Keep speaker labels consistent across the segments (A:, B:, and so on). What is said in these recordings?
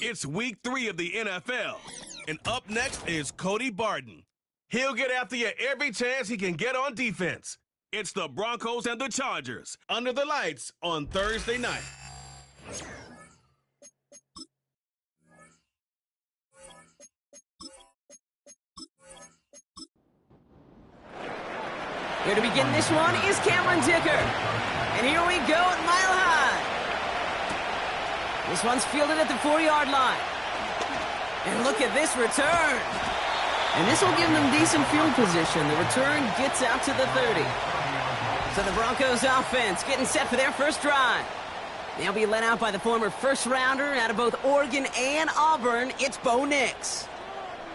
A: It's week 3 of the NFL, and up next is Cody Barton. He'll get after you every chance he can get on defense. It's the Broncos and the Chargers under the lights on Thursday night.
B: Here to begin this one is Cameron Dicker. And here we go at Mile High. This one's fielded at the 4-yard line. And look at this return. And this will give them decent field position. The return gets out to the 30. So the Broncos offense getting set for their first drive. They'll be led out by the former first-rounder out of both Oregon and Auburn. It's Bo Nix.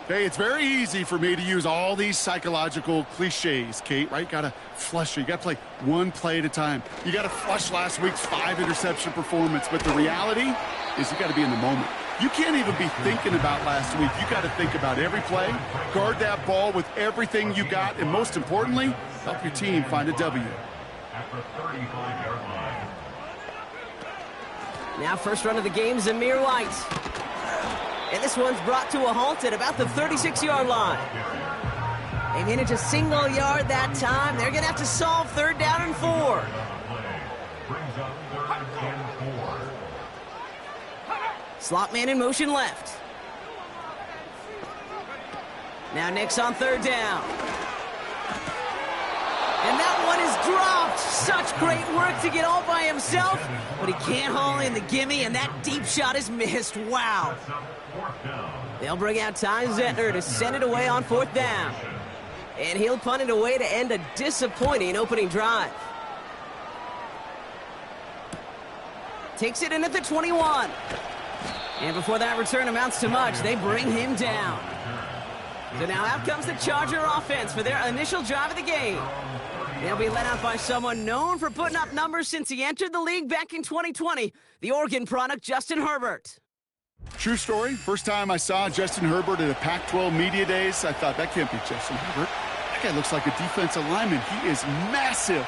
C: Hey, it's very easy for me to use all these psychological cliches, Kate, right? Got to flush it. You got to play one play at a time. You got to flush last week's 5-interception performance, but the reality is you got to be in the moment. You can't even be thinking about last week. You got to think about every play, guard that ball with everything you got, and most importantly, help your team find a W.
D: At the 35-yard line.
B: Now first run of the game, Zamir White. And this one's brought to a halt at about the 36-yard line. They managed a single yard that time. They're going to have to solve 3rd down and 4.
D: Brings up 3rd and 4.
B: Slot man in motion left. Now Nix on 3rd down. And that one is dropped. Such great work to get all by himself. But he can't haul in the gimme, and that deep shot is missed. Wow. They'll bring out Ty Zentner to send it away on 4th down. And he'll punt it away to end a disappointing opening drive. Takes it in at the 21. And before that return amounts to much, they bring him down. So now out comes the Charger offense for their initial drive of the game. They'll be led out by someone known for putting up numbers since he entered the league back in 2020, the Oregon product, Justin Herbert.
C: True story. First time I saw Justin Herbert at a Pac-12 Media Days, I thought, that can't be Justin Herbert. That guy looks like a defensive lineman. He is massive.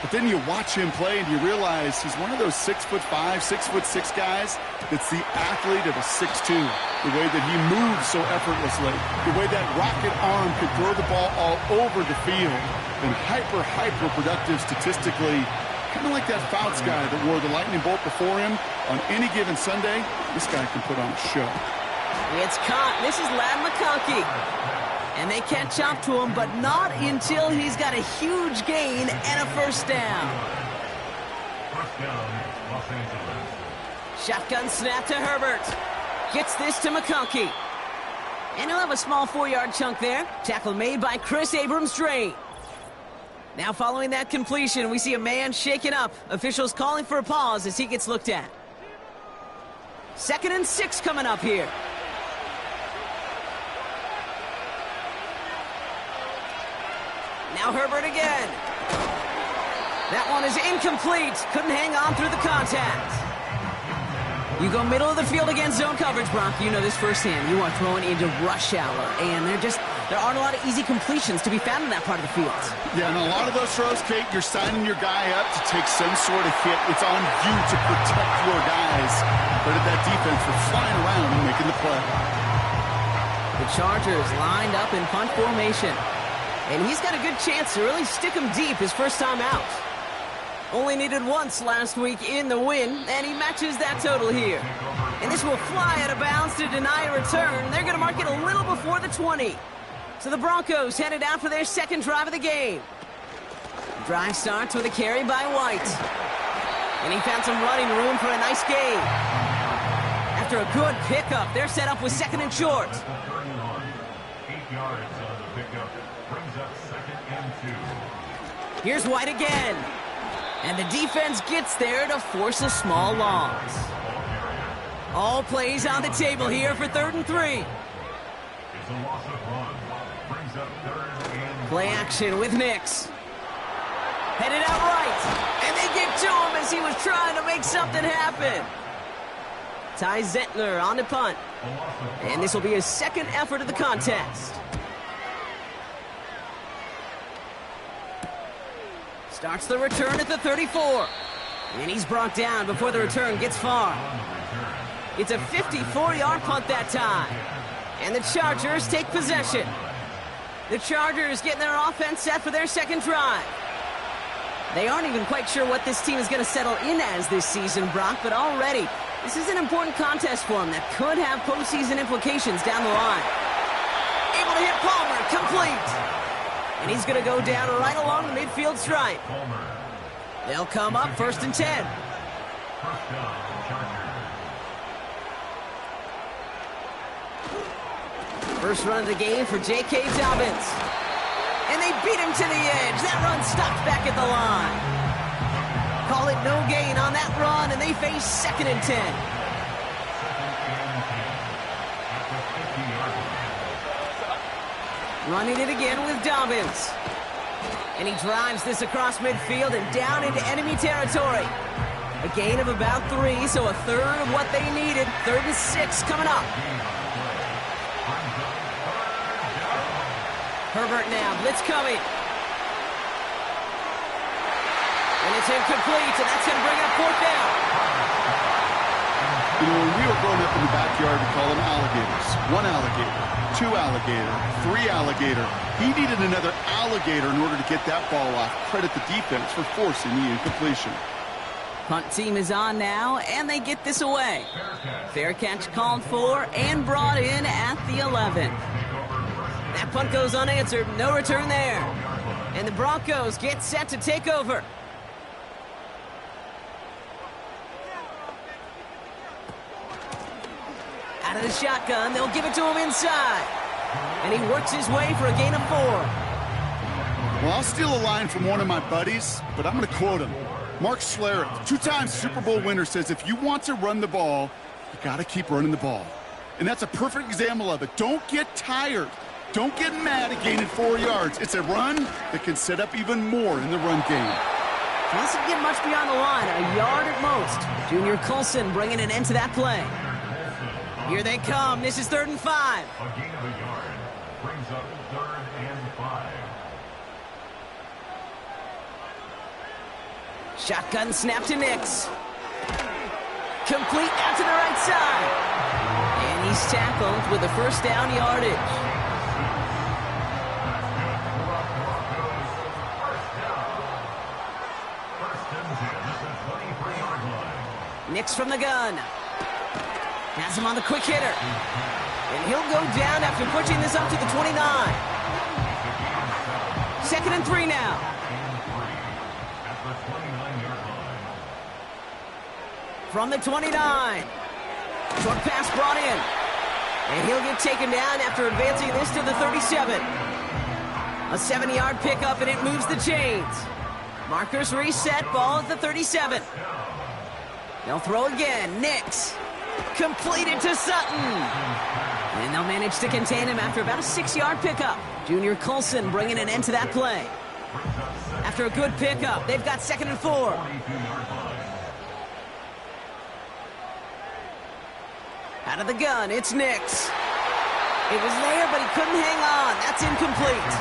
C: But then you watch him play and you realize he's one of those 6'5", 6'6" guys that's the athlete of a 6'2". The way that he moves so effortlessly. The way that rocket arm could throw the ball all over the field. And hyper productive statistically. Kind of like that Fouts guy that wore the lightning bolt before him. On any given Sunday, this guy can put on a show.
B: It's caught. This is Ladd McConkey. And they catch up to him, but not until he's got a huge gain and a first down.
D: First down, Los Angeles.
B: Shotgun snap to Herbert. Gets this to McConkey. And he'll have a small 4-yard chunk there. Tackle made by Chris Abrams-Drain. Now following that completion, we see a man shaken up. Officials calling for a pause as he gets looked at. 2nd and 6 coming up here. Now Herbert again. That one is incomplete. Couldn't hang on through the contact. You go middle of the field against zone coverage, Bronk. You know this firsthand. You are throwing into rush hour, and there aren't a lot of easy completions to be found in that part of the field.
C: Yeah, and a lot of those throws, Kate, you're signing your guy up to take some sort of hit. It's on you to protect your guys. But at that defense, we're flying around and making the play.
B: The Chargers lined up in punt formation. And he's got a good chance to really stick him deep his first time out. Only needed once last week in the win, and he matches that total here. And this will fly out of bounds to deny a return. They're going to mark it a little before the 20. So the Broncos headed out for their second drive of the game. Drive starts with a carry by White. And he found some running room for a nice gain. After a good pickup, they're set up with 2nd and short.
D: 8 yards on the pickup. Brings up 2nd and 2.
B: Here's White again. And the defense gets there to force a small loss. All plays on the table here for 3rd and 3.
D: It's a loss of 1. Brings up 3rd and
B: Play action with Nix. Headed out right. And they get to him as he was trying to make something happen. Ty Zentner on the punt. And this will be his 2nd effort of the contest. Starts the return at the 34. And he's brought down before the return gets far. It's a 54-yard punt that time. And the Chargers take possession. The Chargers getting their offense set for their second drive. They aren't even quite sure what this team is going to settle in as this season, Brock, but already this is an important contest for them that could have postseason implications down the line. Able to hit Palmer, complete. And he's going to go down right along the midfield stripe. They'll come up 1st and 10.
D: First down, Chargers.
B: First run of the game for J.K. Dobbins. And they beat him to the edge. That run stopped back at the line. Call it no gain on that run, and they face 2nd and 10. Running it again with Dobbins. And he drives this across midfield and down into enemy territory. A gain of about 3, so a third of what they needed. 3rd and 6 coming up. Herbert now, blitz coming. And it's incomplete, and that's going to bring up 4th down.
C: You know, when we were growing up in the backyard, we call them alligators. 1 alligator, 2 alligator, 3 alligator. He needed another alligator in order to get that ball off. Credit the defense for forcing the incompletion.
B: Punt team is on now, and they get this away. Fair catch called for and brought in at the 11. That punt goes unanswered, no return there. And the Broncos get set to take over. Out of the shotgun, they'll give it to him inside. And he works his way for a gain of 4.
C: Well, I'll steal a line from one of my buddies, but I'm going to quote him. Mark Schlereth, 2-time Super Bowl winner, says if you want to run the ball, you got to keep running the ball. And that's a perfect example of it. Don't get tired. Don't get mad at gaining 4 yards. It's a run that can set up even more in the run game.
B: Doesn't get much beyond the line, a yard at most. Junior Colson bringing an end to that play. Here they come. This is 3rd and 5.
D: A gain of a yard brings up 3rd and 5.
B: Shotgun snap to Nix. Complete out to the right side. And he's tackled with the 1st down yardage. Nix from the gun. Has him on the quick hitter. And he'll go down after pushing this up to the 29. 2nd and 3 now. From the 29. Short pass brought in. And he'll get taken down after advancing this to the 37. A 7-yard pickup, and it moves the chains. Markers reset, ball at the 37. They'll throw again. Nix. Completed to Sutton. And they'll manage to contain him after about a 6-yard pickup. Junior Colson bringing an end to that play. After a good pickup, they've got 2nd and 4. Out of the gun, it's Nix. It was there, but he couldn't hang on. That's incomplete.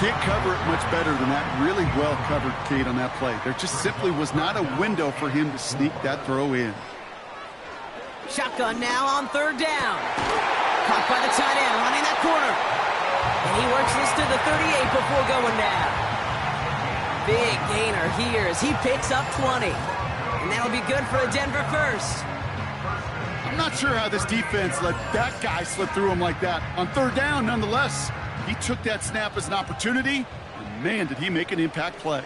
C: Can't cover it much better than that. Really well covered, Kate, on that play. There just simply was not a window for him to sneak that throw in.
B: Shotgun now on 3rd down. Caught by the tight end, running that corner. And he works this to the 38 before going down. Big gainer here as he picks up 20. And that'll be good for a Denver 1st.
C: I'm not sure how this defense let that guy slip through him like that. On 3rd down, nonetheless, he took that snap as an opportunity, and man, did he make an impact play.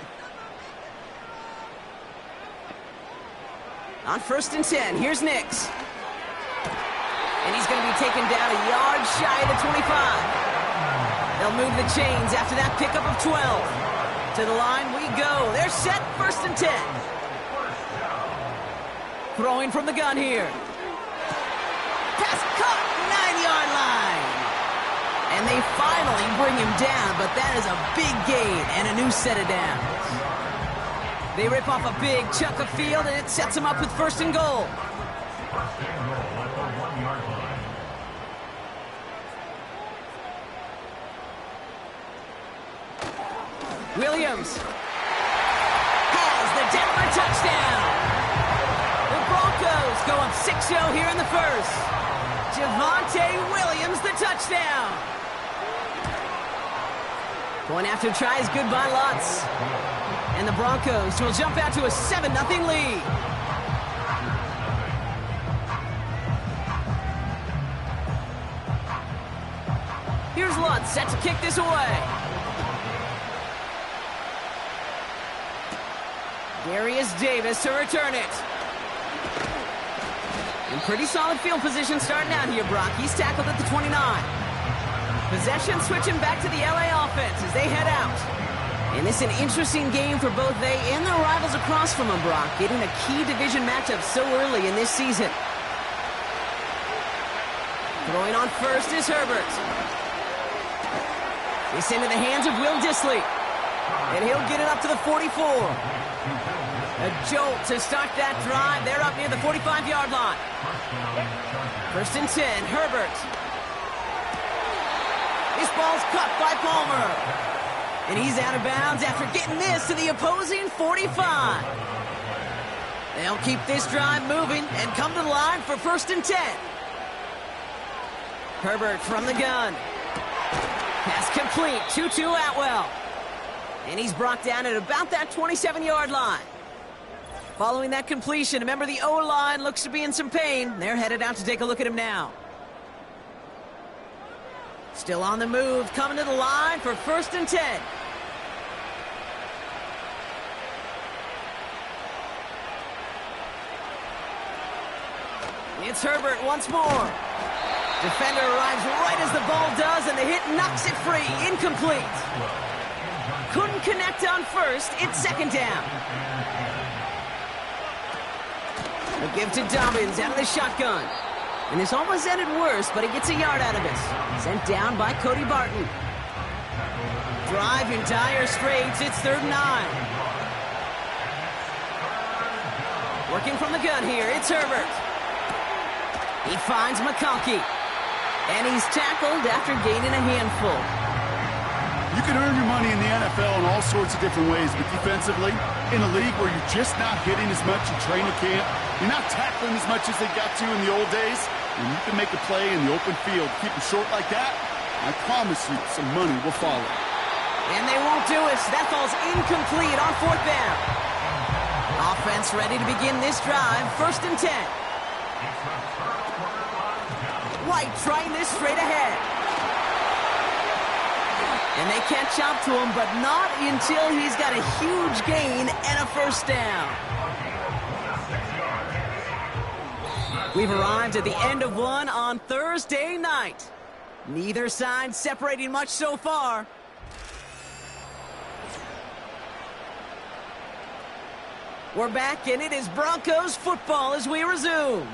B: On 1st and 10, here's Nix. And he's going to be taken down a yard shy of the 25. They'll move the chains after that pickup of 12. To the line we go. They're set, 1st and 10. Throwing from the gun here. Pass caught, 9-yard line. And they finally bring him down, but that is a big gain and a new set of downs. They rip off a big chunk of field, and it sets them up with 1st and goal.
D: First and goal at the 1-yard line.
B: Williams has the Denver touchdown. The Broncos go up 6-0 here in the first. Javonte Williams, the touchdown. Going after tries good by Lutz. And the Broncos will jump out to a 7-0 lead. Here's Lutz set to kick this away. Darius Davis to return it. In pretty solid field position starting out here, Brock. He's tackled at the 29. Possession switching back to the LA offense as they head out. And this is an interesting game for both they and their rivals across from them, Brock, getting a key division matchup so early in this season. Throwing on first is Herbert. It's into the hands of Will Dissly. And he'll get it up to the 44. A jolt to start that drive. They're up near the 45-yard line. First and 10, Herbert. This ball's caught by Palmer. And he's out of bounds after getting this to the opposing 45. They'll keep this drive moving and come to the line for first and 10. Herbert from the gun. Pass complete, 2-2 Atwell. And he's brought down at about that 27-yard line. Following that completion, remember the O-line looks to be in some pain. They're headed out to take a look at him now. Still on the move, coming to the line for first and 10. It's Herbert once more. Defender arrives right as the ball does, and the hit knocks it free. Incomplete. Couldn't connect on first. It's second down. A give to Dobbins out of the shotgun. And this almost ended worse, but he gets a yard out of it. Sent down by Cody Barton. Drive in dire straits. It's 3rd and 9. Working from the gun here. It's Herbert. He finds McConkey. And he's tackled after gaining a handful.
C: You can earn your money in the NFL in all sorts of different ways, but defensively, in a league where you're just not hitting as much in training camp, you're not tackling as much as they got to in the old days, and you can make a play in the open field, keep it short like that, I promise you some money will follow.
B: And they won't do it. That falls incomplete on 4th down. Offense ready to begin this drive. First and 10. White trying this straight ahead. And they catch up to him, but not until he's got a huge gain and a first down. We've arrived at the end of one on Thursday night. Neither side separating much so far. We're back, and it is Broncos football as we resume.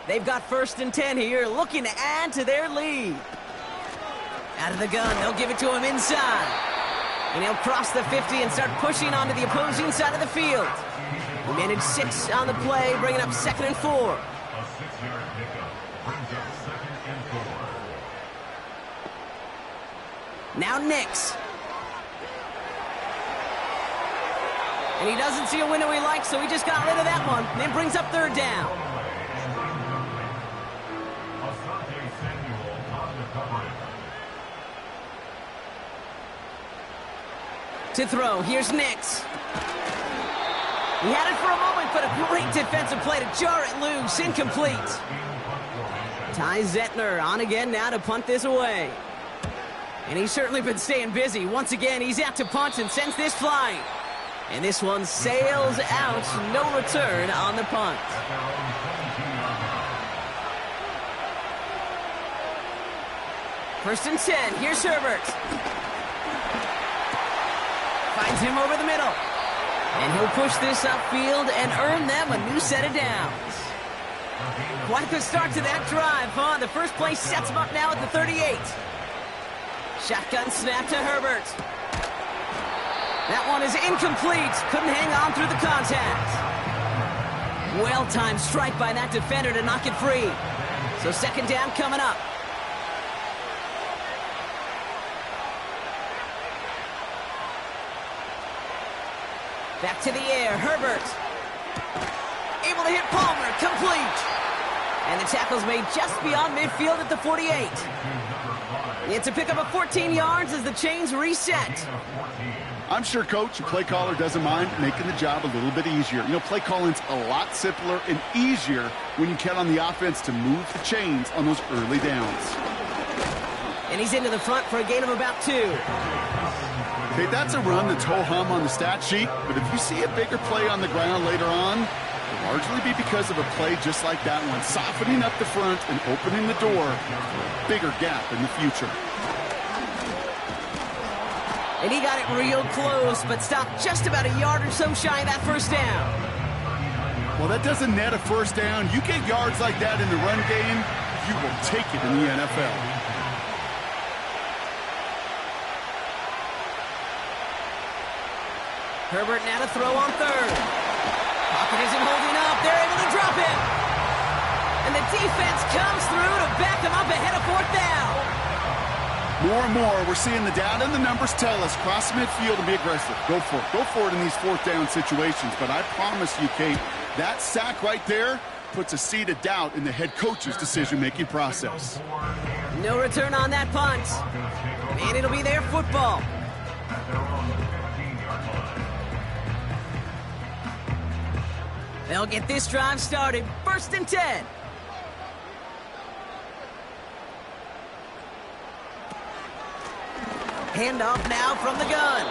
B: They've got first and 10 here, looking to add to their lead. Out of the gun, they'll give it to him inside. And he'll cross the 50 and start pushing onto the opposing side of the field. He managed 6 on the play, bringing up 2nd and 4.
D: A 6-yard pickup brings up 2nd and 4.
B: Now Nix. And he doesn't see a window he likes, so he just got rid of that one. And then brings up 3rd down.
D: Asante Samuel on the coverage.
B: To throw, here's Nix. He had it for a moment, but a great defensive play to jar it loose. Incomplete. Ty Zettner on again now to punt this away. And he's certainly been staying busy. Once again, he's out to punt and sends this flying. And this one sails out. No return on the punt. First and 10. Here's Herbert. Finds him over the middle. And he'll push this upfield and earn them a new set of downs. Quite the start to that drive, huh? The first play sets him up now at the 38. Shotgun snap to Herbert. That one is incomplete. Couldn't hang on through the contact. Well-timed strike by that defender to knock it free. So 2nd down coming up. Back to the air, Herbert. able to hit Palmer, complete. And the tackle's made just beyond midfield at the 48. It's a pickup of 14 yards as the chains reset.
C: I'm sure Coach, play caller, doesn't mind making the job a little bit easier. You know, play calling's a lot simpler and easier when you count on the offense to move the chains on those early downs.
B: And he's into the front for a gain of about 2.
C: Okay, that's a run that's ho-hum on the stat sheet, but if you see a bigger play on the ground later on, it'll largely be because of a play just like that one, softening up the front and opening the door for a bigger gap in the future.
B: And he got it real close, but stopped just about a yard or so shy of that first down.
C: Well, that doesn't net a first down. You get yards like that in the run game, you will take it in the NFL.
B: Herbert now to throw on third. Pocket isn't holding up. They're able to drop him. And the defense comes through to back him up ahead of fourth down.
C: More and more, we're seeing the data and the numbers tell us cross midfield and be aggressive. Go for it. Go for it in these fourth down situations. But I promise you, Kate, that sack right there puts a seed of doubt in the head coach's decision-making process.
B: No return on that punt. And it'll be their football. They'll get this drive started. 1st and 10. Handoff now from the gun.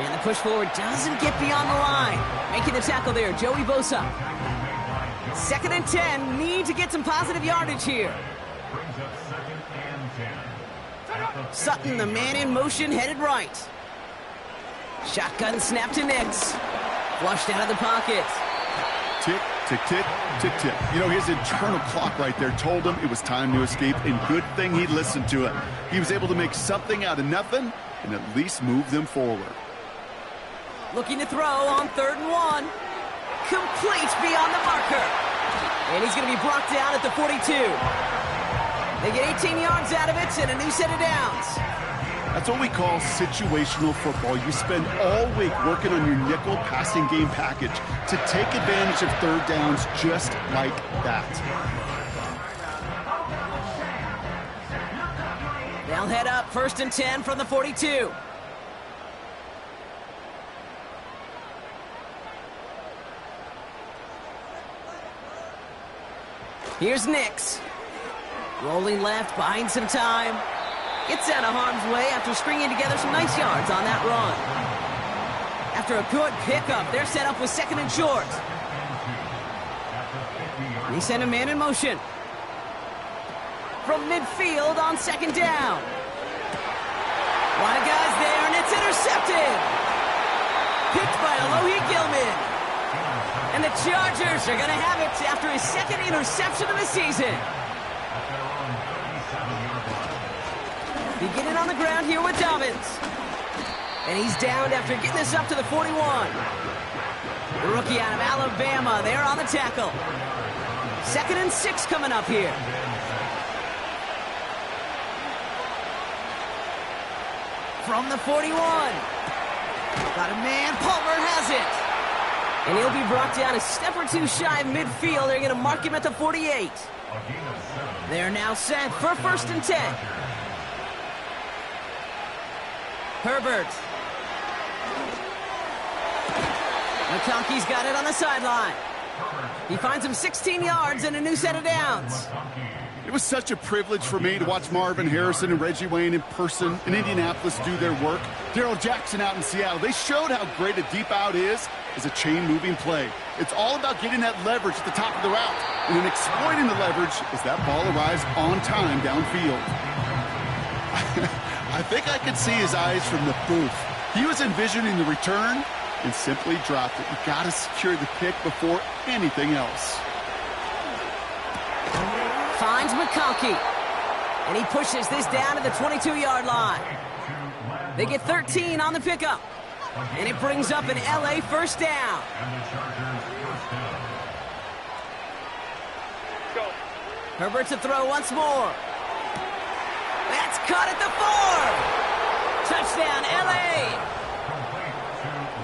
B: And the push forward doesn't get beyond the line. Making the tackle there, Joey Bosa. 2nd and 10. Need to get some positive yardage here. Sutton, the man in motion, headed right. Shotgun snap to Nix. Flushed out of the pocket.
C: Tick, tick, tick, tick, tick. You know, his internal clock right there told him it was time to escape, and good thing he listened to it. He was able to make something out of nothing and at least move them forward.
B: Looking to throw on 3rd and 1. Complete beyond the marker. And he's going to be brought down at the 42. They get 18 yards out of it and a new set of downs.
C: That's what we call situational football. You spend all week working on your nickel passing game package to take advantage of 3rd downs just like that.
B: They'll head up 1st and 10 from the 42. Here's Nix. Rolling left, buying some time. Gets out of harm's way after stringing together some nice yards on that run. After a good pickup, they're set up with 2nd and short. They send a man in motion. From midfield on 2nd down. A lot of guys there, and it's intercepted. Picked by Alohi Gilman. And the Chargers are going to have it after his 2nd interception of the season. Beginning on the ground here with Dobbins. And he's downed after getting this up to the 41. The rookie out of Alabama, they're on the tackle. 2nd and 6 coming up here. From the 41. Got a man, Palmer has it. And he'll be brought down a step or two shy of midfield. They're going to mark him at the 48. They're now set for 1st and 10. Herbert. McConkey's got it on the sideline. He finds him 16 yards and a new set of downs.
C: It was such a privilege for me to watch Marvin Harrison and Reggie Wayne in person in Indianapolis do their work. Darrell Jackson out in Seattle. They showed how great a deep out is as a chain-moving play. It's all about getting that leverage at the top of the route, and then exploiting the leverage as that ball arrives on time downfield. I think I could see his eyes from the booth. He was envisioning the return and simply dropped it. You got to secure the pick before anything else.
B: Finds McConkey. And he pushes this down to the 22-yard line. They get 13 on the pickup. And it brings up an LA 1st down. Herbert to throw once more. That's caught at the 4. Touchdown, LA.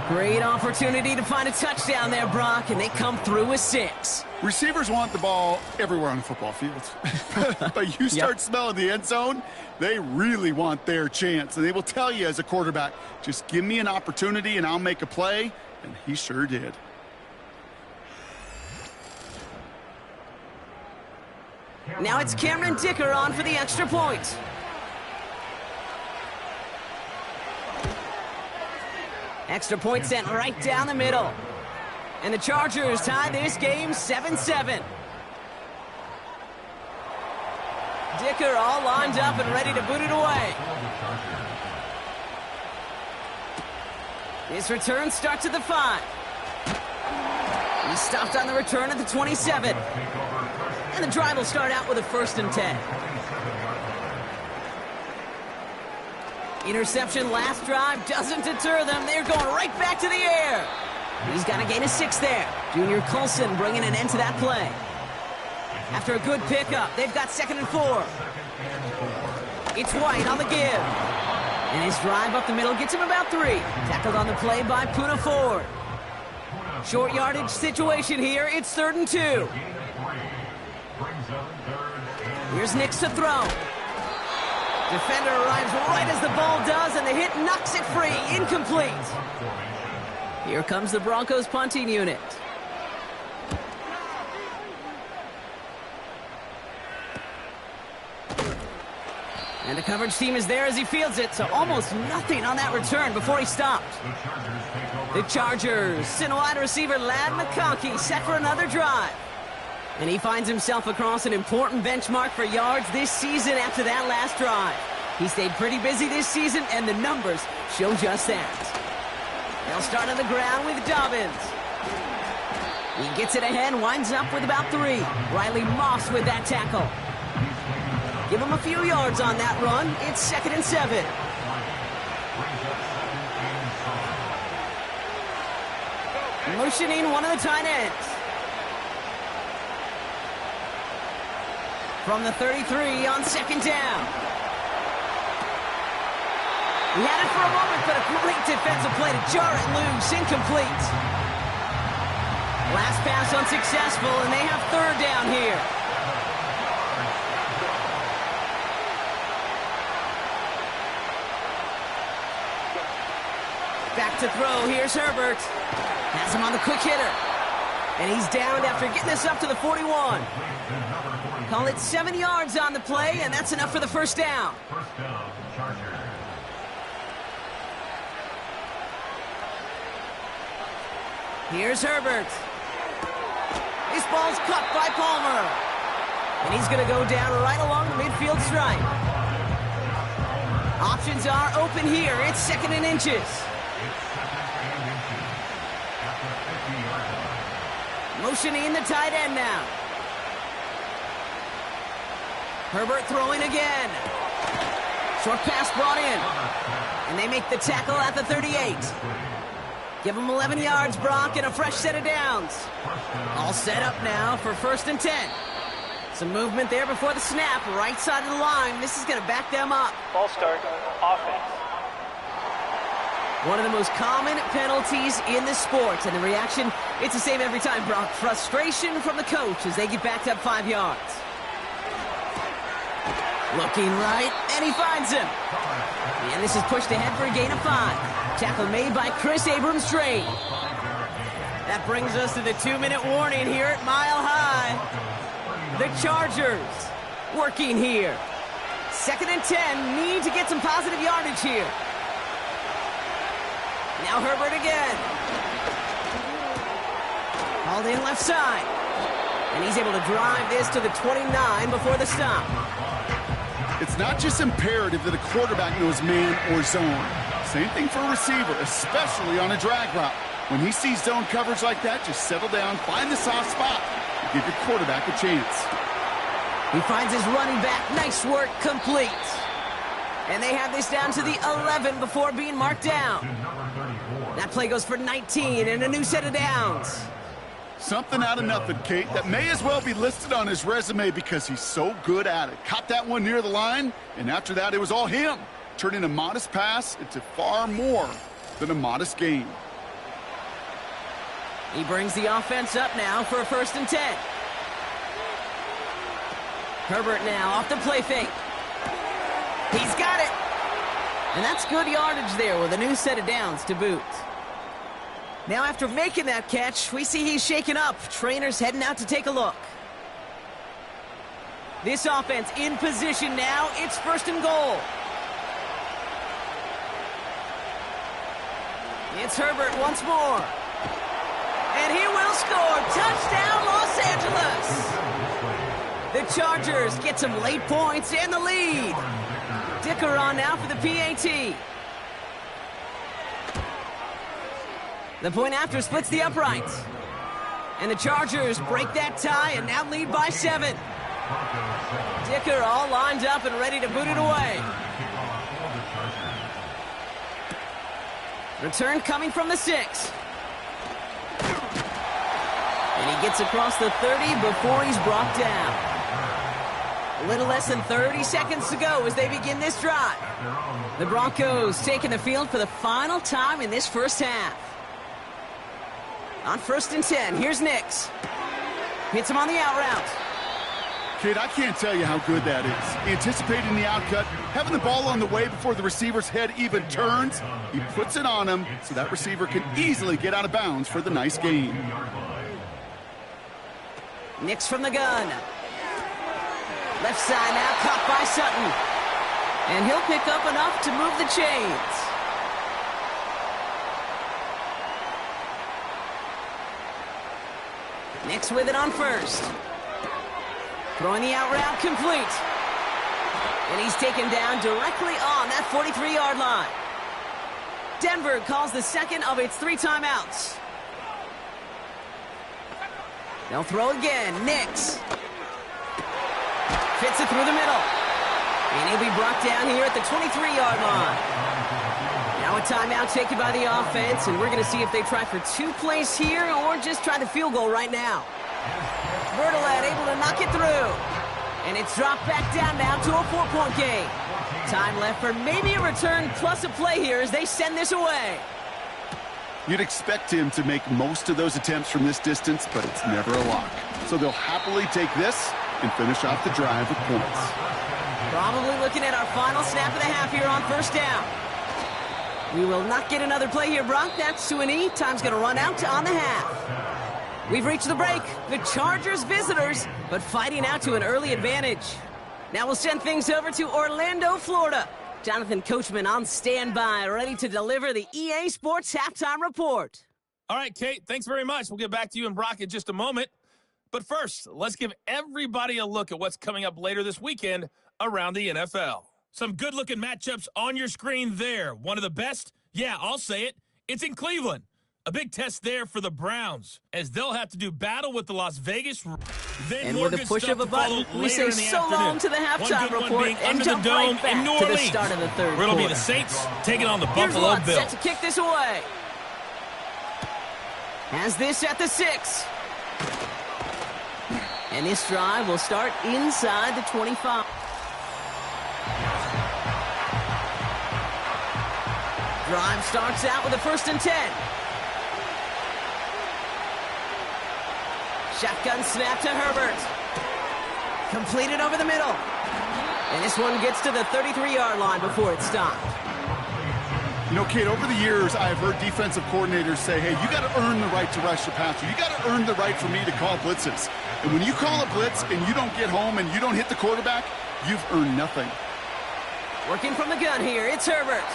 B: Great opportunity to find a touchdown there, Brock, and they come through with 6.
C: Receivers want the ball everywhere on the football field. But you start smelling the end zone, they really want their chance. And they will tell you as a quarterback, just give me an opportunity and I'll make a play. And he sure did.
B: Now it's Cameron Dicker on for the extra point. Extra point sent right down the middle. And the Chargers tie this game 7-7. Dicker all lined up and ready to boot it away. This return starts at the 5. He's stopped on the return at the 27. And the drive will start out with a 1st and 10. Interception last drive doesn't deter them. They're going right back to the air. He's got to gain a 6 there. Junior Colson bringing an end to that play. After a good pickup, they've got 2nd and 4. It's White on the give. And his drive up the middle gets him about 3. Tackled on the play by Poona Ford. Short yardage situation here. It's 3rd and 2. Here's Nix to throw. Defender arrives right as the ball does, and the hit knocks it free. Incomplete. Here comes the Broncos punting unit. And the coverage team is there as he fields it, so almost nothing on that return before he stopped. The Chargers send wide receiver Ladd McConkey set for another drive. And he finds himself across an important benchmark for yards this season after that last drive. He stayed pretty busy this season, and the numbers show just that. They'll start on the ground with Dobbins. He gets it ahead, winds up with about 3. Riley Moss with that tackle. Give him a few yards on that run. It's 2nd and 7. Motioning one of the tight ends. From the 33 on 2nd down. He had it for a moment, but a great defensive play to jar it loose. Incomplete. Last pass unsuccessful, and they have 3rd down here. Back to throw. Here's Herbert. Has him on the quick hitter. And he's downed after getting this up to the 41. Call it 7 yards on the play, and that's enough for the 1st down.
D: First down, Chargers.
B: Here's Herbert. This ball's cut by Palmer. And he's going to go down right along the midfield stripe. Options are open here. It's 2nd and inches. Motioning the tight end now. Herbert throwing again. Short pass brought in. And they make the tackle at the 38. Give him 11 yards, Brock, and a fresh set of downs. All set up now for 1st and 10. Some movement there before the snap, right side of the line. This is going to back them up.
E: Ball start, offense.
B: One of the most common penalties in the sport, and the reaction, it's the same every time, Brock. Frustration from the coach as they get backed up 5 yards. Looking right, and he finds him. And this is pushed ahead for a gain of 5. Tackle made by Chris Abrams-Drain. That brings us to the 2-minute warning here at Mile High. The Chargers working here. 2nd and 10, need to get some positive yardage here. Now Herbert again. Hauled in left side. And he's able to drive this to the 29 before the stop.
C: It's not just imperative that a quarterback knows man or zone. Same thing for a receiver, especially on a drag route. When he sees zone coverage like that, just settle down, find the soft spot, and give your quarterback a chance.
B: He finds his running back. Nice work, complete. And they have this down to the 11 before being marked down. That play goes for 19 and a new set of downs.
C: Something out of nothing, Kate, that may as well be listed on his resume because he's so good at it. Caught that one near the line, and after that, it was all him, turning a modest pass into far more than a modest gain.
B: He brings the offense up now for a 1st and 10. Herbert now off the play fake. He's got it. And that's good yardage there with a new set of downs to boot. Now after making that catch, we see he's shaken up. Trainer's heading out to take a look. This offense in position now. It's 1st and goal. It's Herbert once more. And he will score. Touchdown, Los Angeles. The Chargers get some late points and the lead. Dicker on now for the PAT. The point after splits the uprights. And the Chargers break that tie and now lead by 7. Dicker all lined up and ready to boot it away. Return coming from the 6. And he gets across the 30 before he's brought down. A little less than 30 seconds to go as they begin this drive. The Broncos taking the field for the final time in this first half. On 1st and 10, here's Nix. Hits him on the out route.
C: Kid, I can't tell you how good that is. Anticipating the outcut, having the ball on the way before the receiver's head even turns. He puts it on him so that receiver can easily get out of bounds for the nice gain.
B: Nix from the gun. Left side now caught by Sutton. And he'll pick up enough to move the chains. Nix with it on 1st. Throwing the out route complete. And he's taken down directly on that 43-yard line. Denver calls the 2nd of its 3 timeouts. They'll throw again. Nix. Fits it through the middle. And he'll be brought down here at the 23-yard line. Now a timeout taken by the offense, and we're going to see if they try for 2 plays here or just try the field goal right now. Bertolet able to knock it through. And it's dropped back down now to a 4-point game. Time left for maybe a return plus a play here as they send this away.
C: You'd expect him to make most of those attempts from this distance, but it's never a lock. So they'll happily take this and finish off the drive with points.
B: Probably looking at our final snap of the half here on 1st down. We will not get another play here, Brock. That's to an E. Time's going to run out on the half. We've reached the break. The Chargers visitors, but fighting out to an early advantage. Now we'll send things over to Orlando, Florida. Jonathan Coachman on standby, ready to deliver the EA Sports Halftime Report.
F: All right, Kate, thanks very much. We'll get back to you and Brock in just a moment. But first, let's give everybody a look at what's coming up later this weekend around the NFL. Some good-looking matchups on your screen there. One of the best, yeah, I'll say it, it's in Cleveland. A big test there for the Browns, as they'll have to do battle with the Las Vegas.
B: And with a push of a button, we say so long to the halftime report and jump right back to the start of the third quarter.
F: It'll be the Saints taking on the Buffalo Bills.
B: Set to kick this away. Has this at the 6. And this drive will start inside the 25. Drive starts out with a 1st and 10. Shotgun snap to Herbert. Completed over the middle. And this one gets to the 33-yard line before it's stopped.
C: You know, Kate, over the years, I've heard defensive coordinators say, hey, you got to earn the right to rush the passer. You got to earn the right for me to call blitzes. And when you call a blitz and you don't get home and you don't hit the quarterback, you've earned nothing.
B: Working from the gun here, it's Herbert.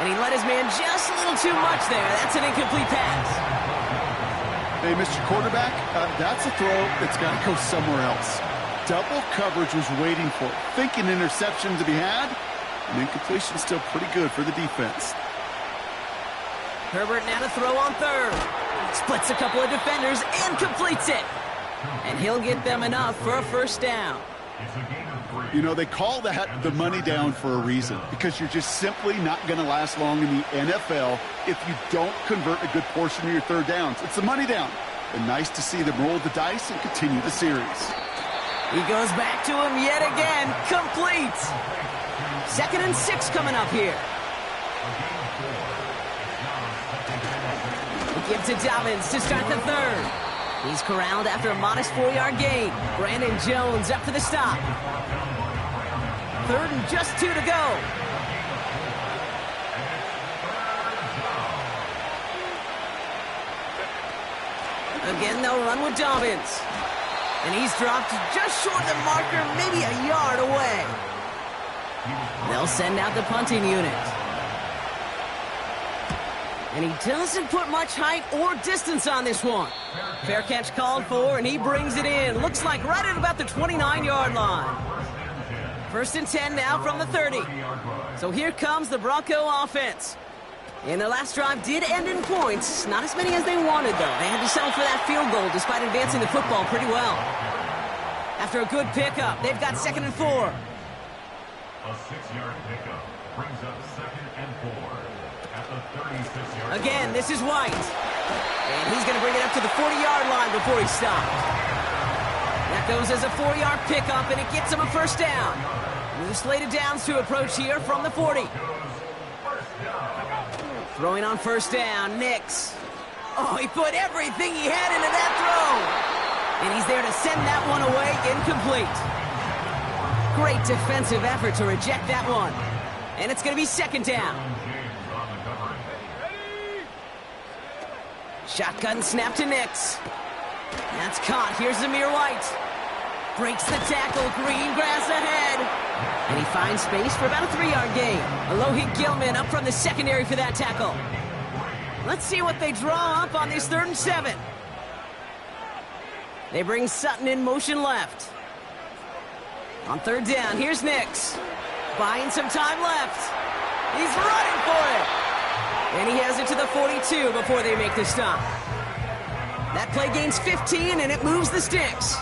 B: And he let his man just a little too much there. That's an incomplete pass.
C: Hey, Mr. Quarterback, that's a throw that's got to go somewhere else. Double coverage was waiting for it. Thinking interception to be had, and incompletion still pretty good for the defense.
B: Herbert now to throw on 3rd. Splits a couple of defenders and completes it. And he'll get them enough for a 1st down.
C: You know, they call that the money down for a reason, because you're just simply not going to last long in the NFL if you don't convert a good portion of your 3rd downs. It's the money down. And nice to see them roll the dice and continue the series.
B: He goes back to him yet again. Complete. 2nd and 6 coming up here. They give to Dobbins to start the third. He's corralled after a modest 4-yard gain. Brandon Jones up for the stop. Third and just 2 to go. Again, they'll run with Dobbins. And he's dropped just short of the marker, maybe a yard away. They'll send out the punting unit. And he doesn't put much height or distance on this one. Fair catch called for, and he brings it in. Looks like right at about the 29-yard line. First and 10 now from the 30. So here comes the Bronco offense. And their last drive did end in points. Not as many as they wanted, though. They had to settle for that field goal despite advancing the football pretty well. After a good pickup, they've got 2nd and 4.
D: A 6-yard pickup brings up 2nd and 4 at the 36-yard line.
B: Again, this is White. And he's going to bring it up to the 40-yard line before he stopped. That goes as a 4-yard pickup, and it gets him a first down. New slated downs to approach here from the 40. Throwing on first down, Nix. Oh, he put everything he had into that throw. And he's there to send that one away incomplete. Great defensive effort to reject that one. And it's going to be 2nd down. Shotgun snap to Nix. That's caught. Here's Zamir White. Breaks the tackle. Green grass ahead. And he finds space for about a 3-yard gain. Alohi Gilman up from the secondary for that tackle. Let's see what they draw up on this 3rd and 7. They bring Sutton in motion left. On 3rd down, here's Nix. Buying some time left. He's running for it. And he has it to the 42 before they make the stop. That play gains 15, and it moves the sticks.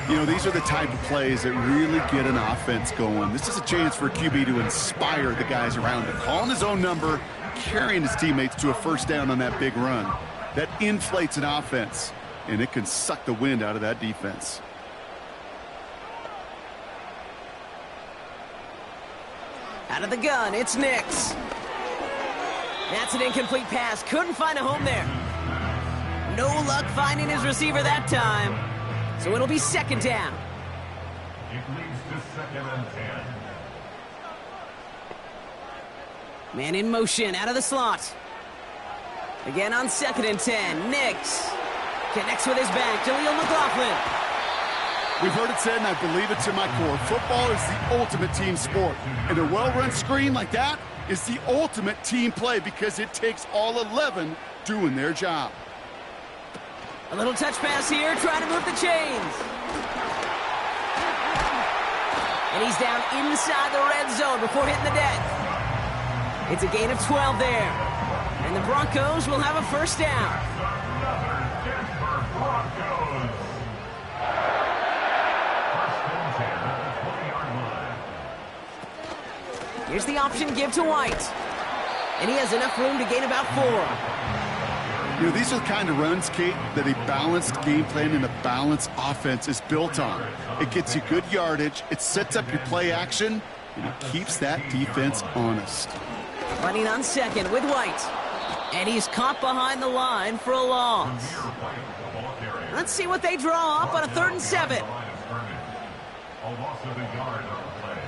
C: You know, these are the type of plays that really get an offense going. This is a chance for QB to inspire the guys around him. Calling his own number, carrying his teammates to a first down on that big run. That inflates an offense, and it can suck the wind out of that defense.
B: Out of the gun, it's Nix. That's an incomplete pass. Couldn't find a home there. No luck finding his receiver that time. So it'll be 2nd down.
D: It leads to 2nd and 10.
B: Man in motion, out of the slot. Again on 2nd and 10. Nix connects with his back. Jaleel McLaughlin.
C: We've heard it said, and I believe it to my core. Football is the ultimate team sport. And a well-run screen like that is the ultimate team play because it takes all 11 doing their job.
B: A little touch pass here, trying to move the chains. And he's down inside the red zone before hitting the deck. It's a gain of 12 there. And the Broncos will have a first down. Here's the option give to White. And he has enough room to gain about 4.
C: You know, these are the kind of runs, Kate, that a balanced game plan and a balanced offense is built on. It gets you good yardage, it sets up your play action, and it keeps that defense honest.
B: Running on 2nd with White. And he's caught behind the line for a loss. Let's see what they draw up on a 3rd and 7.
D: A loss of a yard on the play.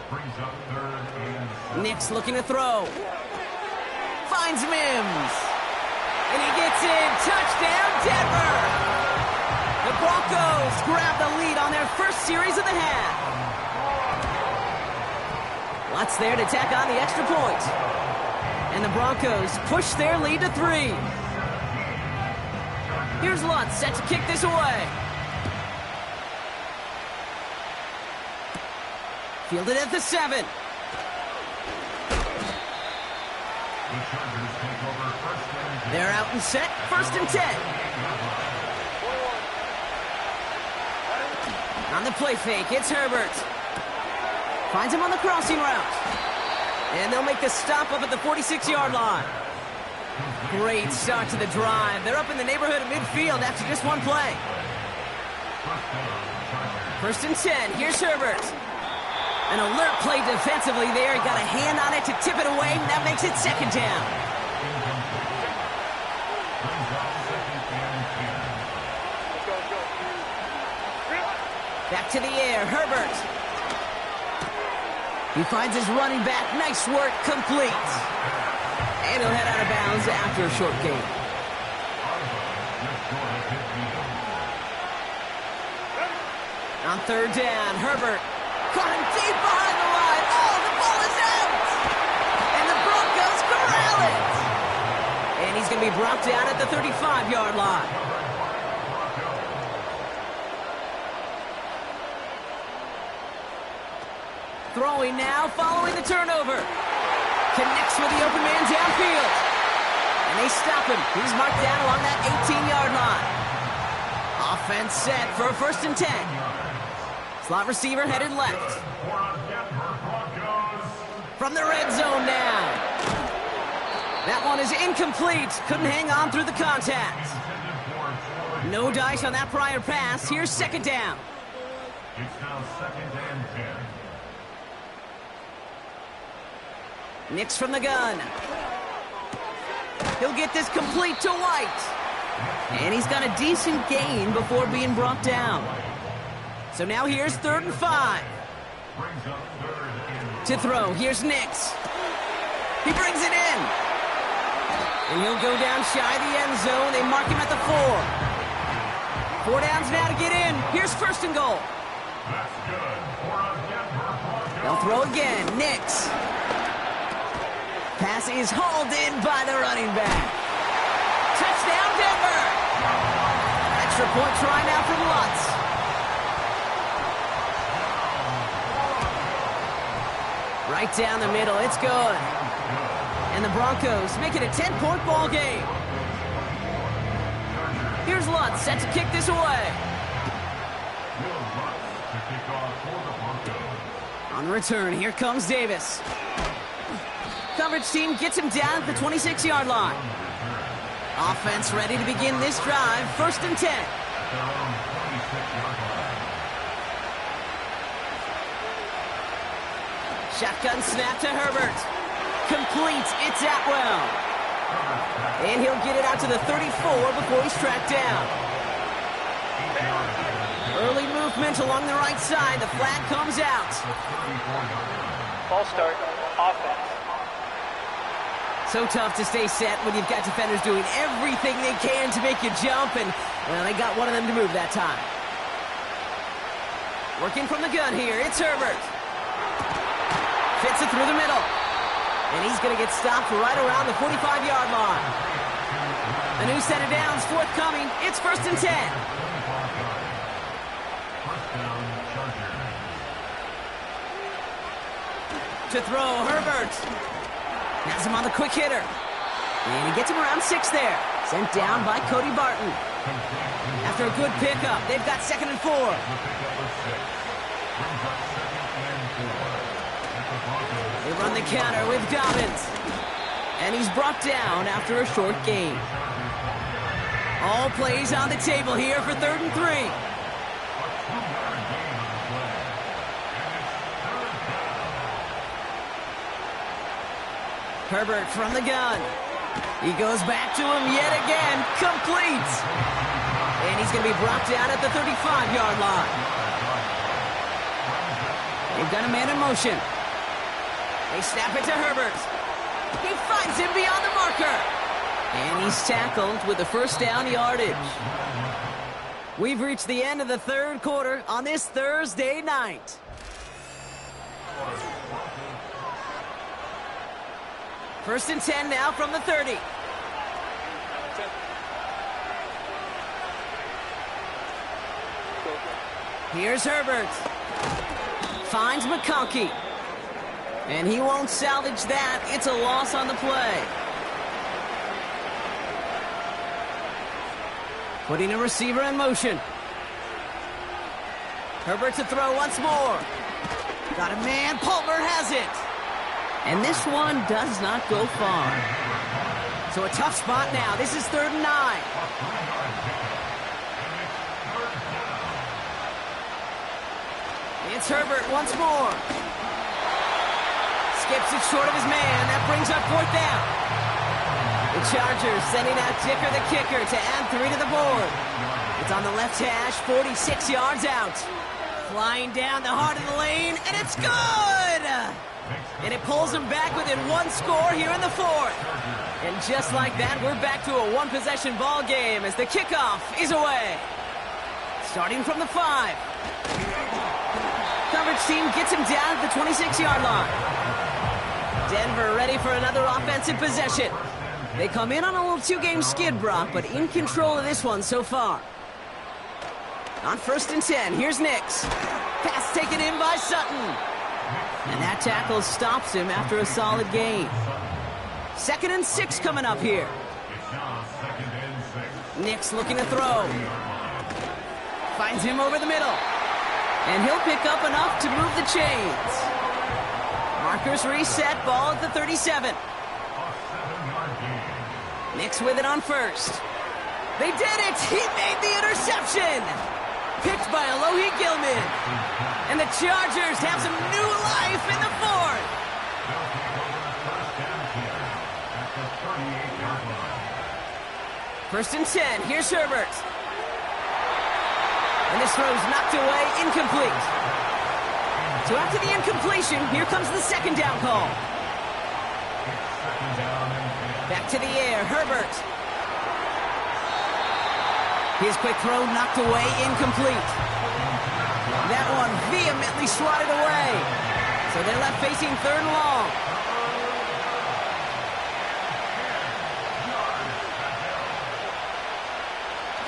D: Brings up 3rd and 7.
B: Nix looking to throw. Finds Mims. And he gets in. Touchdown, Denver. The Broncos grab the lead on their first series of the half. Lutz there to tack on the extra point. And the Broncos push their lead to 3. Here's Lutz set to kick this away. Fielded at the 7. They're out and set, 1st and 10. On the play fake, it's Herbert. Finds him on the crossing route. And they'll make the stop up at the 46-yard line. Great start to the drive. They're up in the neighborhood of midfield after just one play. 1st and 10, here's Herbert. An alert play defensively there. He got a hand on it to tip it away, and that makes it 2nd down.
D: Brings up second and 10.
B: Back to the air, Herbert. He finds his running back. Nice work, complete. And he'll head out of bounds after a short gain. On third down, Herbert caught him deep behind the line. Oh, the ball is out! And the Broncos corral it! And he's going to be brought down at the 35-yard line. Throwing now, following the turnover. Connects with the open man downfield. And they stop him. He's marked down along that 18-yard line. Offense set for a 1st and 10. Slot receiver headed left. From the red zone now. That one is incomplete. Couldn't hang on through the contact. No dice on that prior pass. Here's 2nd down.
D: It's now 2nd and 10.
B: Nix from the gun. He'll get this complete to White. And he's got a decent gain before being brought down. So now here's 3rd and 5. To throw, here's Nix. He brings it in. And he'll go down shy of the end zone. They mark him at the 4. 4 downs now to get in. Here's 1st and goal. They'll throw again. Nix. Pass is hauled in by the running back. Touchdown, Denver! Extra point try now from Lutz. Right down the middle, it's good. And the Broncos make it a 10-point ball game. Here's Lutz set to kick this away. On the return, here comes Davis. Coverage team gets him down at the 26-yard line. Offense ready to begin this drive. 1st and 10. Shotgun snap to Herbert. Complete. It's Atwell. And he'll get it out to the 34 before he's tracked down. Early movement along the right side. The flag comes out.
E: Ball start, offense.
B: So tough to stay set when you've got defenders doing everything they can to make you jump, and well, they got one of them to move that time. Working from the gun here, it's Herbert. Fits it through the middle. And he's going to get stopped right around the 45-yard line. A new set of downs forthcoming. It's 1st and 10. To throw, Herbert. Has him on the quick hitter. And he gets him around 6 there. Sent down by Cody Barton. After a good pickup, they've got 2nd and 4. They run the counter with Dobbins. And he's brought down after a short gain. All plays on the table here for 3rd and 3. Herbert from the gun. He goes back to him yet again. Complete. And he's going to be brought down at the 35-yard line. They've got a man in motion. They snap it to Herbert. He finds him beyond the marker. And he's tackled with the 1st down yardage. We've reached the end of the 3rd quarter on this Thursday night. First and 10 now from the 30. Here's Herbert. Finds McConkey. And he won't salvage that. It's a loss on the play. Putting a receiver in motion. Herbert to throw once more. Got a man. Palmer has it. And this one does not go far. So a tough spot now. This is 3rd and 9. It's Herbert once more. Skips it short of his man. That brings up 4th down. The Chargers sending out Dicker the kicker to add 3 to the board. It's on the left hash, 46 yards out. Flying down the heart of the lane, and it's good! And it pulls them back within 1 score here in the 4th. And just like that, we're back to a 1-possession ball game as the kickoff is away. Starting from the 5. Coverage team gets him down at the 26-yard line. Denver ready for another offensive possession. They come in on a little 2-game skid, Brock, but in control of this one so far. On 1st and 10, here's Nix. Pass taken in by Sutton. And that tackle stops him after a solid gain. 2nd and 6 coming up here. Nix looking to throw. Finds him over the middle. And he'll pick up enough to move the chains. Markers reset, ball at the 37. Nix with it on 1st. They did it! He made the interception! Picked by Alohi Gilman. And the Chargers have some new life in the 4th. First and 10, here's Herbert. And this throw's knocked away, incomplete. So after the incompletion, here comes the 2nd down call. Back to the air, Herbert. His quick throw knocked away, incomplete. That one vehemently swatted away. So they're left facing 3rd and long.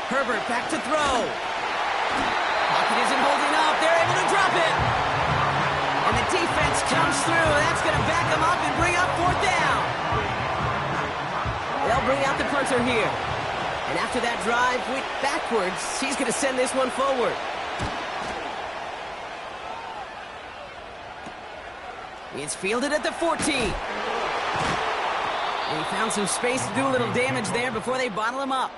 B: Herbert back to throw. Pocket isn't holding up. They're able to drop it. And the defense comes through. That's going to back them up and bring up 4th down. They'll bring out the punter here. And after that drive went backwards, he's going to send this one forward. It's fielded at the 14. And he found some space to do a little damage there before they bottle him up.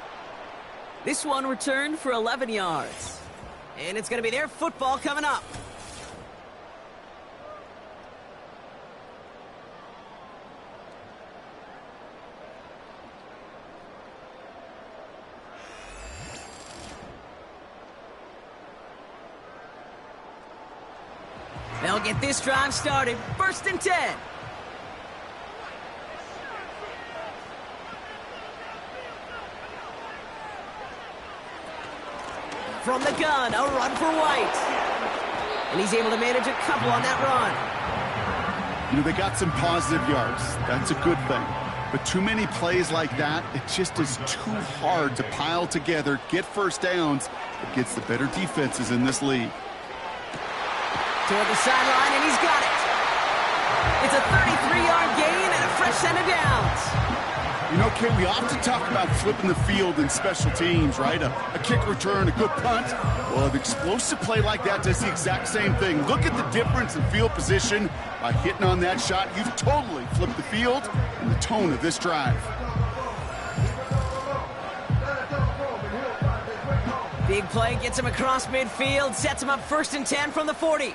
B: This one returned for 11 yards. And it's going to be their football coming up. They'll get this drive started. 1st and 10. From the gun, a run for White. And he's able to manage a couple on that run.
C: You know, they got some positive yards. That's a good thing. But too many plays like that, it just is too hard to pile together, get 1st downs against the better defenses in this league.
B: Toward the sideline, and he's got it. It's a 33-yard gain and a fresh set of downs.
C: You know, Kate, we often talk about flipping the field in special teams, right? A kick return, a good punt. Well, an explosive play like that does the exact same thing. Look at the difference in field position. By hitting on that shot, you've totally flipped the field and the tone of this drive.
B: Big play gets him across midfield, sets him up 1st and 10 from the 40.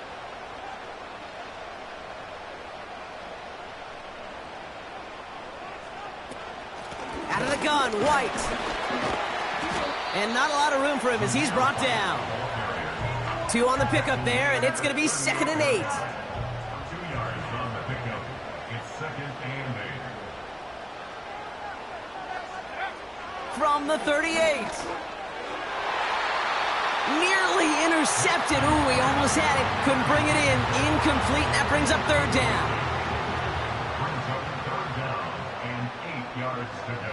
B: Out of the gun, White. And not a lot of room for him as he's brought down. 2 on the pickup there, and it's going to be 2nd and 8.
D: 2 yards on the pickup. It's 2nd and 8.
B: From the 38. Nearly intercepted. Ooh, he almost had it. Couldn't bring it in. Incomplete. That brings up 3rd down.
D: Brings up 3rd down and 8 yards to go.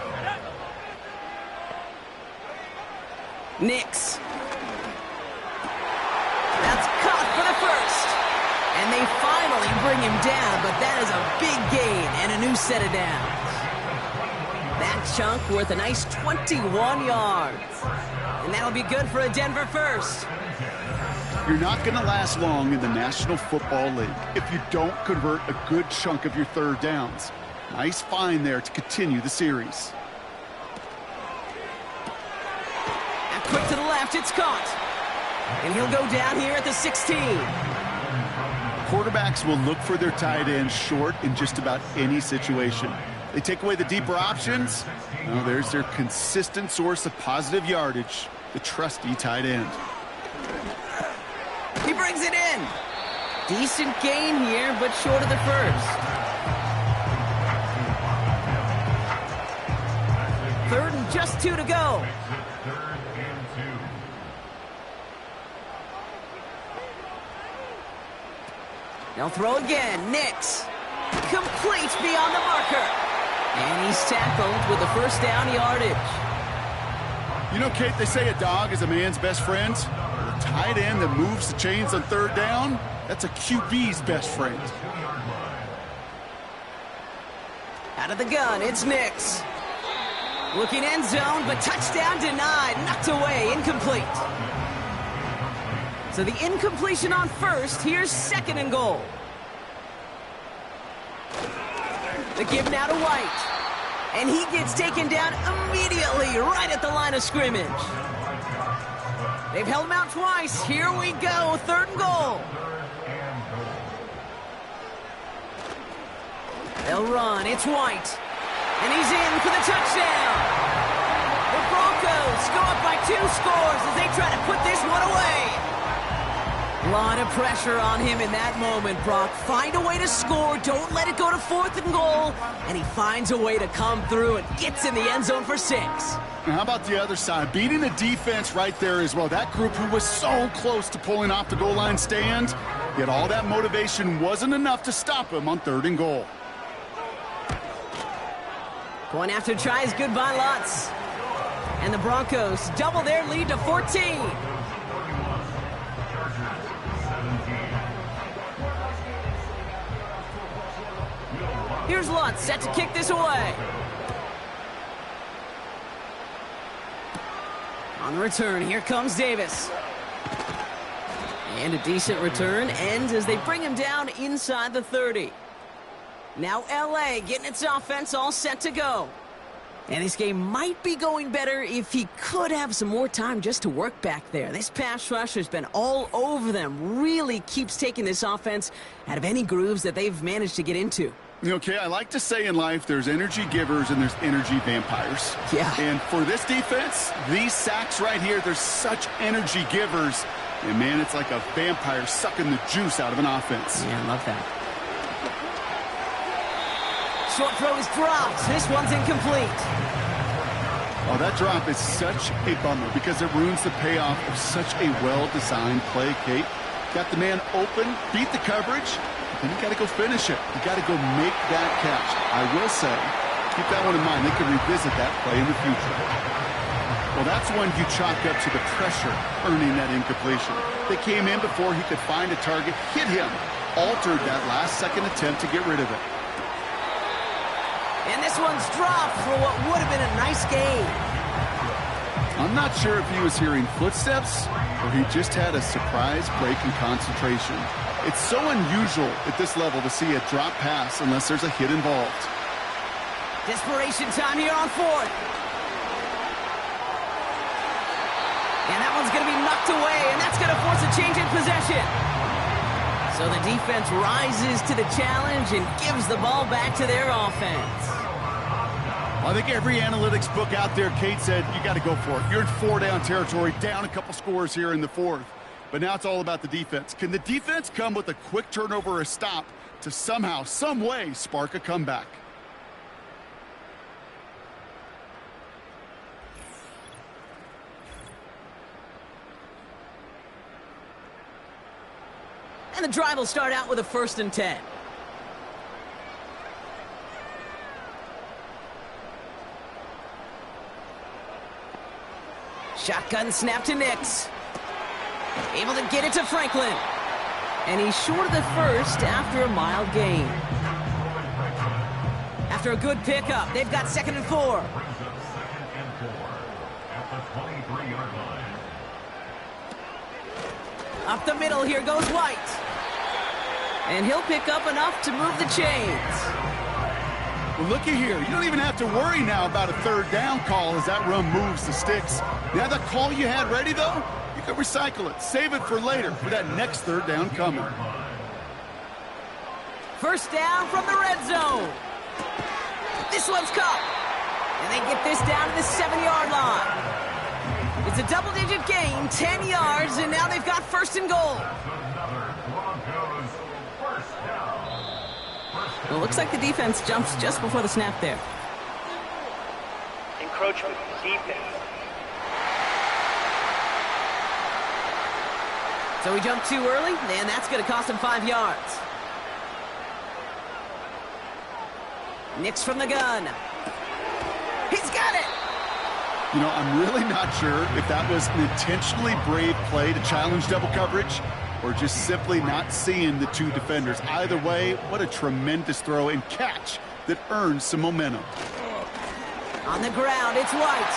B: Nix. That's caught for the 1st. And they finally bring him down, but that is a big gain and a new set of downs. That chunk worth a nice 21 yards. And that'll be good for a Denver 1st.
C: You're not going to last long in the National Football League if you don't convert a good chunk of your 3rd downs. Nice find there to continue the series.
B: And quick to the left, it's caught. And he'll go down here at the 16.
C: Quarterbacks will look for their tight end short in just about any situation. They take away the deeper options. Now there's their consistent source of positive yardage, the trusty tight end.
B: He brings it in. Decent gain here, but short of the first. Third and just 2 to go. They'll throw again. Nix. Complete beyond the marker. And he's tackled with the first down yardage.
C: You know, Kate, they say a dog is a man's best friend. The tight end that moves the chains on third down, that's a QB's best friend.
B: Out of the gun, it's Nix. Looking end zone, but touchdown denied. Knocked away, incomplete. So the incompletion on first. Here's 2nd and goal. The give now to White. And he gets taken down immediately right at the line of scrimmage. They've held him out twice. Here we go, 3rd and goal. They'll run. It's White. And he's in for the touchdown. The Broncos go up by 2 scores as they try to put this one away. A lot of pressure on him in that moment, Brock. Find a way to score. Don't let it go to 4th and goal. And he finds a way to come through and gets in the end zone for 6.
C: Now, how about the other side? Beating the defense right there as well. That group who was so close to pulling off the goal line stand, yet all that motivation wasn't enough to stop him on 3rd and goal.
B: Going after tries goodbye lots. And the Broncos double their lead to 14. Here's Lutz set to kick this away. On the return, here comes Davis. And a decent return ends as they bring him down inside the 30. Now LA getting its offense all set to go. And this game might be going better if he could have some more time just to work back there. This pass rush has been all over them. Really keeps taking this offense out of any grooves that they've managed to get into.
C: Okay, I like to say in life there's energy givers and there's energy vampires.
B: Yeah.
C: And for this defense, these sacks right here, they're such energy givers. And man, it's like a vampire sucking the juice out of an offense.
B: Yeah, I love that. Short throw is dropped. This one's incomplete.
C: Oh, that drop is such a bummer because it ruins the payoff of such a well-designed play, Kate. Got the man open, beat the coverage, then you got to go finish it. You got to go make that catch. I will say, keep that one in mind. They could revisit that play in the future. Well, that's one you chalk up to the pressure earning that incompletion. They came in before he could find a target, hit him, altered that last-second attempt to get rid of it.
B: And this one's dropped for what would have been a nice gain.
C: I'm not sure if he was hearing footsteps or he just had a surprise break in concentration. It's so unusual at this level to see a drop pass unless there's a hit involved.
B: Desperation time here on 4th. And that one's going to be knocked away, and that's going to force a change in possession. So the defense rises to the challenge and gives the ball back to their offense.
C: Well, I think every analytics book out there, Kate said, you got to go for it. You're in 4-down territory, down a couple scores here in the 4th. But now it's all about the defense. Can the defense come with a quick turnover or a stop to somehow, some way, spark a comeback?
B: And the drive will start out with a 1st and 10. Shotgun snap to Nix. Able to get it to Franklin. And he's short of the first after a mild gain. After a good pickup, they've got 2nd and 4. Up the middle, here goes White. And he'll pick up enough to move the chains.
C: Well, looky here. You don't even have to worry now about a 3rd down call as that run moves the sticks. Now that call you had ready, though, you can recycle it. Save it for later for that next 3rd down coming.
B: First down from the red zone. This one's caught. And they get this down to the 7-yard line. It's a double-digit gain, 10 yards, and now they've got first and goal. Well, it looks like the defense jumps just before the snap there.
E: Encroachment, defense.
B: So he jumped too early, and that's going to cost him 5 yards. Nix from the gun. He's got it!
C: You know, I'm really not sure if that was an intentionally brave play to challenge double coverage or just simply not seeing the two defenders. Either way, what a tremendous throw and catch that earns some momentum.
B: On the ground, it's White.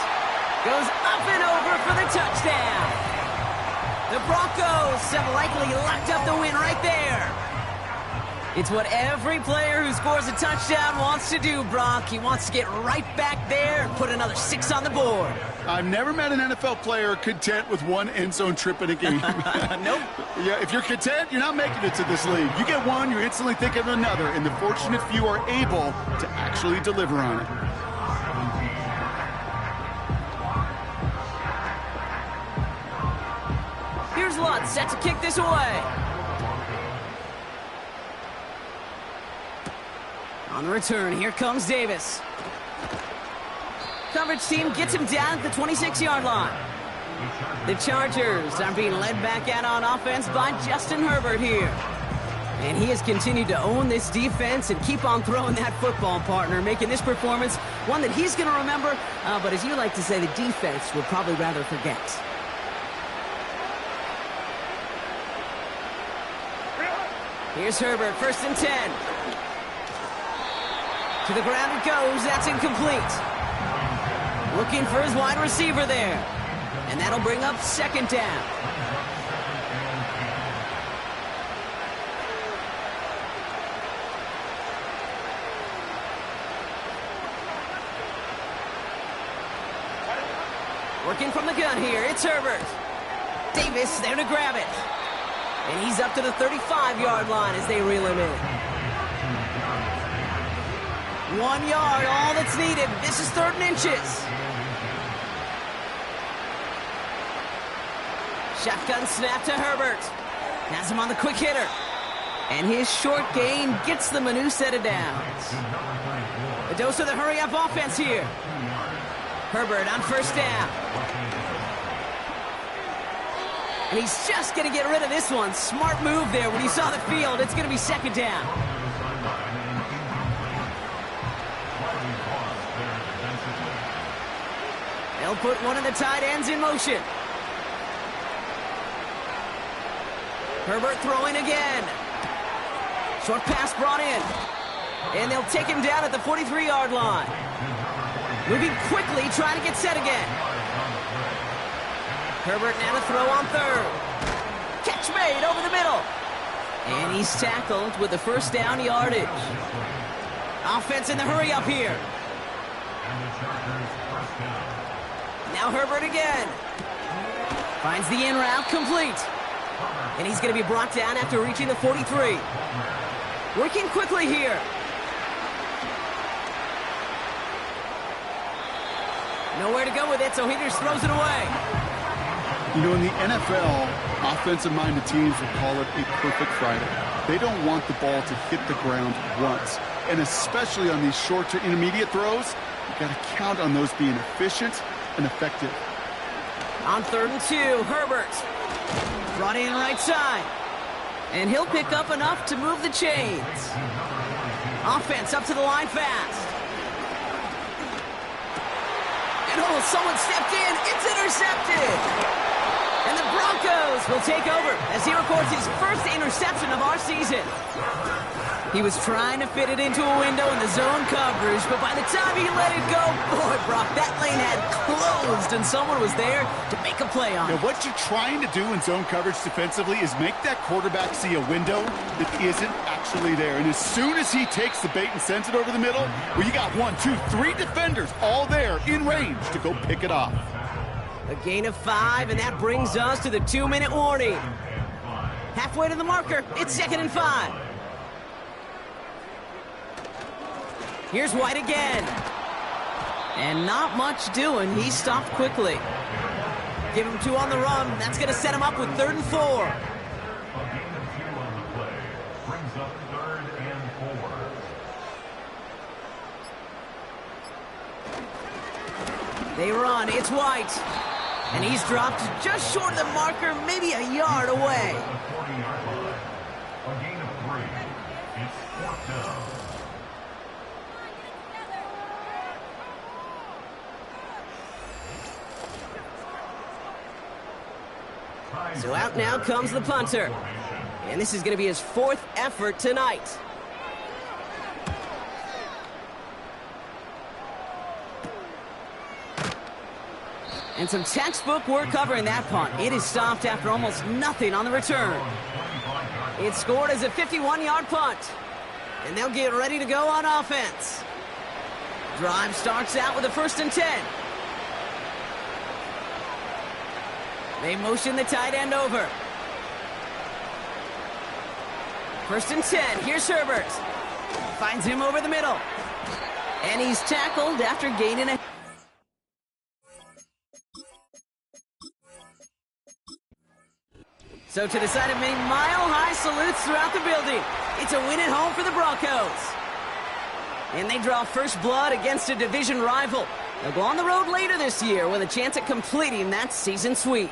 B: Goes up and over for the touchdown. The Broncos have likely locked up the win right there. It's what every player who scores a touchdown wants to do, Brock. He wants to get right back there and put another 6 on the board.
C: I've never met an NFL player content with one end zone trip in a game.
B: Nope.
C: Yeah, if you're content, you're not making it to this league. You get one, you're instantly thinking of another, and the fortunate few are able to actually deliver on it.
B: Here's Lutz set to kick this away. On the return, here comes Davis. Coverage team gets him down at the 26-yard line. The Chargers are being led back out on offense by Justin Herbert here. And he has continued to own this defense and keep on throwing that football, partner, making this performance one that he's going to remember, but as you like to say, the defense would probably rather forget. Here's Herbert, 1st and 10. To the ground it goes. That's incomplete. Looking for his wide receiver there. And that'll bring up 2nd down. Working from the gun here. It's Herbert. Davis there to grab it. And he's up to the 35-yard line as they reel him in. 1 yard, all that's needed. This is 3rd and inches. Shotgun snap to Herbert. Has him on the quick hitter. And his short gain gets them a new set of downs. A dose of the hurry-up offense here. Herbert on 1st down. And he's just going to get rid of this one. Smart move there when he saw the field. It's going to be 2nd down. They'll put one of the tight ends in motion. Herbert throwing again. Short pass brought in. And they'll take him down at the 43-yard line. Moving quickly, trying to get set again. Herbert now to throw on 3rd. Catch made over the middle. And he's tackled with the 1st down yardage. Offense in the hurry up here. Now Herbert again. Finds the in route complete. And he's going to be brought down after reaching the 43. Working quickly here. Nowhere to go with it, so he just throws it away.
C: You know, in the NFL, offensive-minded teams will call it a perfect Friday. They don't want the ball to hit the ground once. And especially on these short to intermediate throws, you've got to count on those being efficient and effective.
B: On 3rd and 2, Herbert. Brought in right side. And he'll pick up enough to move the chains. Offense up to the line fast. And oh, someone stepped in. It's intercepted. And the Broncos will take over as he records his 1st interception of our season. He was trying to fit it into a window in the zone coverage, but by the time he let it go, boy, Brock, that lane had closed, and someone was there to make a play on it.
C: Now, what you're trying to do in zone coverage defensively is make that quarterback see a window that isn't actually there. And as soon as he takes the bait and sends it over the middle, well, you got 1, 2, 3 defenders all there in range to go pick it off.
B: A gain of 5, and that brings us to the 2-minute warning. Halfway to the marker, it's 2nd and 5. Here's White again. And not much doing. He stopped quickly. Give him 2 on the run. That's going to set him up with 3rd and 4.
D: A gain of 2 on the play brings up 3rd and 4.
B: They run. It's White. And he's dropped just short of the marker, maybe a yard away.
D: The 40-yard line. A gain of 3. It's 4th down.
B: So out now comes the punter. And this is going to be his 4th effort tonight. And some textbook work covering that punt. It is stopped after almost nothing on the return. It's scored as a 51-yard punt. And they'll get ready to go on offense. Drive starts out with a 1st and 10. They motion the tight end over. 1st and 10. Here's Herbert. Finds him over the middle. And he's tackled after gaining a... So to the side of many mile-high salutes throughout the building. It's a win at home for the Broncos. And they draw first blood against a division rival. They'll go on the road later this year with a chance at completing that season sweep.